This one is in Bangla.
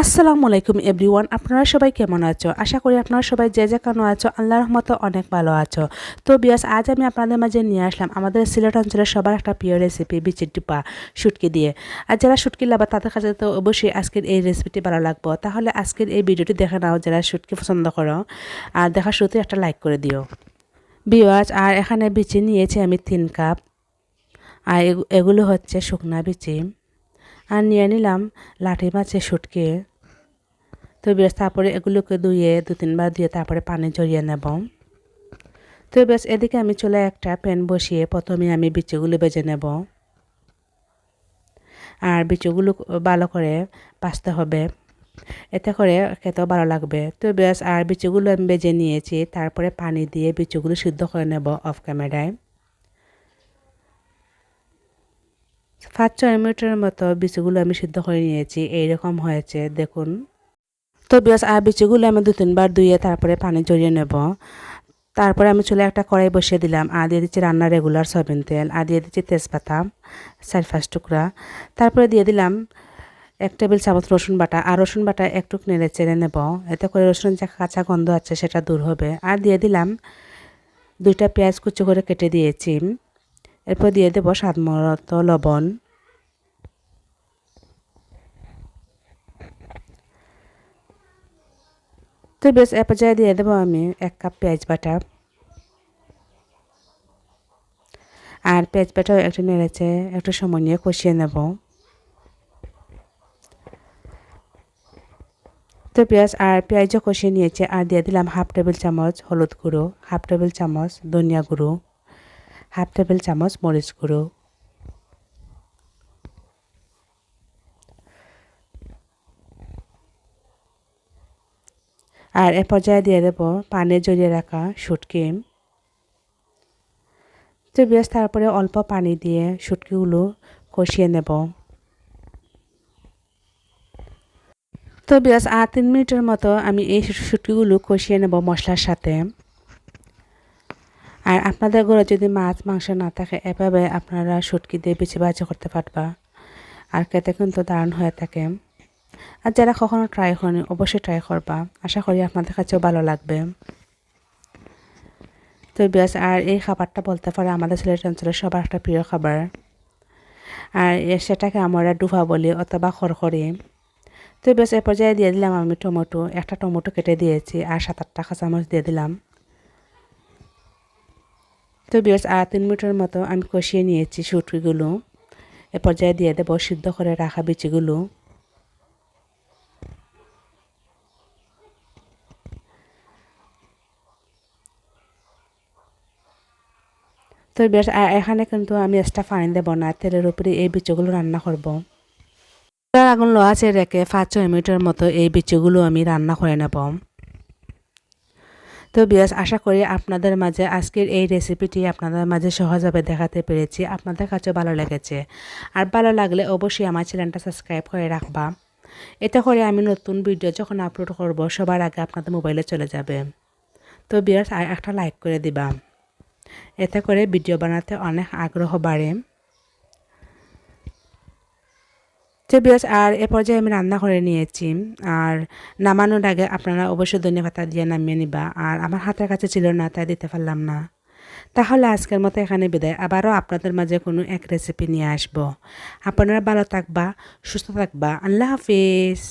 আসসালামু আলাইকুম এভরিওয়ান, আপনারা সবাই কেমন আছো? আশা করি আপনারা সবাই যে যেখানে আছো আল্লাহর রহমতে অনেক ভালো আছো। তো বিয়াস, আজ আমি আপনাদের মাঝে নিয়ে আসলাম আমাদের সিলেট অঞ্চলের সবার একটা প্রিয় রেসিপি, বিচির ডিপা শুটকি দিয়ে। আর যারা শুটকি লাভার তাদের কাছে তো অবশ্যই আজকের এই রেসিপিটি ভালো লাগবে। তাহলে আজকের এই ভিডিওটি দেখে নাও যারা শুটকি পছন্দ করো, আর দেখা শুরুতে একটা লাইক করে দিও বিয়াস। আর এখানে বিচি নিয়েছি আমি 3 কাপ, আর এগুলো হচ্ছে শুকনা বিচি। আর নিয়ে নিলাম লাঠি মাছের শুটকি। তো বেশ, তারপরে এগুলোকে ধুয়ে 2-3 বার ধুয়ে তারপরে পানি ঝরিয়ে নেব। তো বেশ, এদিকে আমি চলে একটা প্যান বসিয়ে প্রথমে আমি বিচিগুলো ভেজে নেব। আর বিচিগুলো ভালো করে ভাজতে হবে, এতে করে খেতেও ভালো লাগবে। তো বেশ, আর বিচিগুলো আমি ভেজে নিয়েছি, তারপরে পানি দিয়ে বিচিগুলো সিদ্ধ করে নেব অফ ক্যামেরায়। 5-6 মিনিটের মতো বিচিগুলো আমি সিদ্ধ করে নিয়েছি, এইরকম হয়েছে দেখুন। তো বেশ, আর বিচিগুলো আমি 2-3 বার ধুয়ে তারপরে পানি ঝরিয়ে নেব। তারপরে আমি চুলে একটা কড়াই বসিয়ে দিলাম, আর দিয়ে দিচ্ছি রান্নার রেগুলার সয়াবিন তেল, আর দিয়ে দিচ্ছি তেজপাতা 4-5 টুকরা। তারপরে দিয়ে দিলাম 1 টেবিল চামচ রসুন বাটা, আর রসুন বাটা একটু নেড়ে চেড়ে নেব, এতে করে রসুন যে কাঁচা গন্ধ আছে সেটা দূর হবে। আর দিয়ে দিলাম 2টা পেঁয়াজ কুচি করে কেটে দিয়েছি। এরপর দিয়ে দেবো স্বাদমতো লবণ। তো বেশ, এ পর্যায়ে দিয়ে দেবো আমি 1 কাপ পেঁয়াজ বাটা। আর পেঁয়াজ বাটাও একটু নেড়েছে একটু সময় নিয়ে কষিয়ে নেব। তো পেঁয়াজও কষিয়ে নিয়েছে, আর দিয়ে দিলাম 1/2 টেবিল চামচ হলুদ গুঁড়ো, 1/2 টেবিল চামচ ধনিয়া গুঁড়ো, 1/2 টেবিল চামচ মরিচ গুঁড়ো। আর এ পর্যায়ে দিয়ে দেবো পানি ঝরিয়ে রাখা শুটকি। তো তারপরে অল্প পানি দিয়ে শুটকিগুলো কষিয়ে নেব। তো আর 3 মিনিটের মতো আমি এই শুটকিগুলো কষিয়ে নেব মশলার সাথে। আর আপনাদের ঘরে যদি মাছ মাংস না থাকে, এভাবে আপনারা শুটকি দিয়ে বেশি ভাজি করতে পারবা, আর খেতে কিন্তু দারুণ হয়ে থাকে। আর যারা কখনো ট্রাই করেনি অবশ্যই ট্রাই করবা, আশা করি আপনাদের কাছেও ভালো লাগবে। তো আর এই খাবারটা বলতে পারে আমাদের সিলেট অঞ্চলের সবার একটা প্রিয় খাবার। আর সেটাকে আমরা ডুফা বলি অথবা খড়খড়ি। তো এ পর্যায়ে দিয়ে দিলাম আমি একটা টমেটো কেটে দিয়েছি, আর 7-8টা কাঁচামরিচ দিয়ে দিলাম। তো আর 3 মিনিটের মতো আমি কষিয়ে নিয়েছি শুটকিগুলো। এ পর্যায়ে দিয়ে দেবো সিদ্ধ করে রাখা বিচিগুলো। তো এখানে কিন্তু আমি এক্সট্রা পানি দেবো না, তেলের উপরে এই বিচিগুলো রান্না করব। আগুন লোহাচে রেখে 5-6 মিনিটের মতো এই বিচিগুলো আমি রান্না করে নেব। তো আশা করি আপনাদের মাঝে আজকের এই রেসিপিটি আপনাদের মাঝে সহজভাবে দেখাতে পেরেছি, আপনাদের কাছে ভালো লেগেছে। আর ভালো লাগলে অবশ্যই আমার চ্যানেলটা সাবস্ক্রাইব করে রাখবা, এতে করে আমি নতুন ভিডিও যখন আপলোড করব সবার আগে আপনাদের মোবাইলে চলে যাবে। তো আর একটা লাইক করে দিবা, এতে করে ভিডিও বানাতে অনেক আগ্রহ বাড়ে। তো আর এ পর্যায়ে আমি রান্না করে নিয়েছি। আর নামানোর আগে আপনারা অবশ্যই ধনেপাতা দিয়ে নামিয়ে নিবা, আর আমার হাতের কাছে ছিল না তাই দিতে পারলাম না। তাহলে আজকের মতো এখানে বিদায়, আবারও আপনাদের মাঝে কোনো এক রেসিপি নিয়ে আসবো। আপনারা ভালো থাকবা, সুস্থ থাকবা, আল্লাহ হাফিজ।